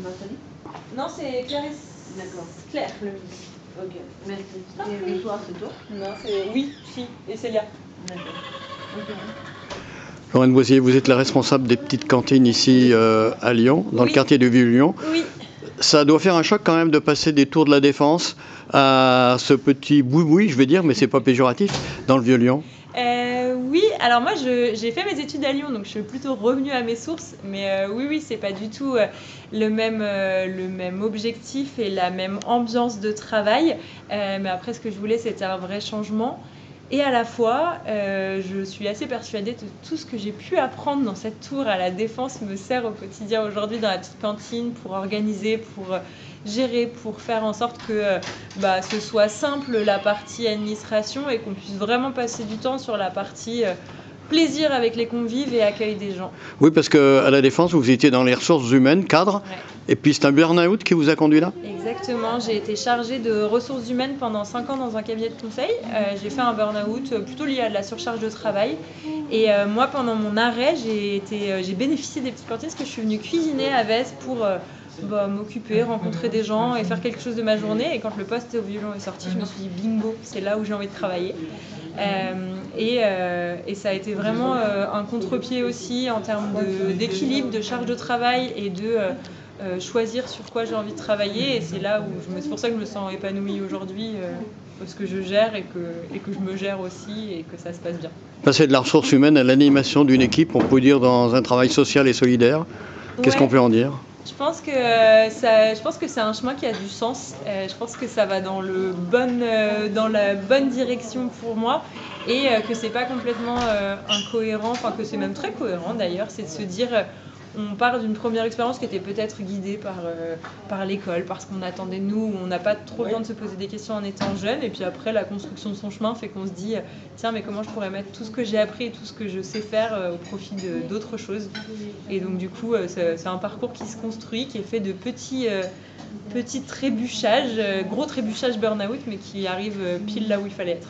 Nathalie? Non, c'est Clarisse. D'accord. Claire, le Ok, merci. Et toi, c'est toi? Non, c'est oui, si, et Célia. D'accord. Ok. Lorraine Boisier, vous êtes la responsable des petites cantines ici à Lyon, dans le quartier du Vieux-Lyon. Oui. Ça doit faire un choc quand même de passer des tours de la Défense à ce petit boui-boui, je vais dire, mais c'est pas péjoratif, dans le Vieux-Lyon. Oui, alors moi j'ai fait mes études à Lyon, donc je suis plutôt revenue à mes sources, mais oui, c'est pas du tout le même objectif et la même ambiance de travail, mais après ce que je voulais c'était un vrai changement. Et à la fois, je suis assez persuadée que tout ce que j'ai pu apprendre dans cette tour à la Défense me sert au quotidien aujourd'hui dans la petite cantine pour organiser, pour gérer, pour faire en sorte que ce soit simple la partie administration et qu'on puisse vraiment passer du temps sur la partie plaisir avec les convives et accueil des gens. Oui, parce qu'à la Défense, vous étiez dans les ressources humaines, cadre, Ouais. et puis c'est un burn-out qui vous a conduit là? Exactement, j'ai été chargée de ressources humaines pendant 5 ans dans un cabinet de conseil. J'ai fait un burn-out plutôt lié à de la surcharge de travail. Et moi, pendant mon arrêt, j'ai bénéficié des petites cantines parce que je suis venue cuisiner à Vez pour m'occuper, rencontrer des gens et faire quelque chose de ma journée. Et quand le poste au Vieux-Lyon est sorti, je me suis dit bingo, c'est là où j'ai envie de travailler. Et ça a été vraiment un contre-pied aussi en termes d'équilibre, de charge de travail et de choisir sur quoi j'ai envie de travailler. Et c'est là où c'est pour ça que je me sens épanouie aujourd'hui, parce que je gère et que je me gère aussi et que ça se passe bien. Passer de la ressource humaine à l'animation d'une équipe, on peut dire dans un travail social et solidaire. Qu'est-ce qu'on peut en dire? Je pense que c'est un chemin qui a du sens. Je pense que ça va dans la bonne direction pour moi et que c'est pas complètement incohérent, enfin que c'est même très cohérent d'ailleurs. C'est de se dire, on part d'une première expérience qui était peut-être guidée par l'école, parce qu'on attendait de nous, on n'a pas trop le temps de se poser des questions en étant jeune. Et puis après, la construction de son chemin fait qu'on se dit, tiens, mais comment je pourrais mettre tout ce que j'ai appris et tout ce que je sais faire au profit d'autres choses. Et donc du coup, c'est un parcours qui se construit, qui est fait de petits trébuchages, gros trébuchages burn-out, mais qui arrive pile là où il fallait être.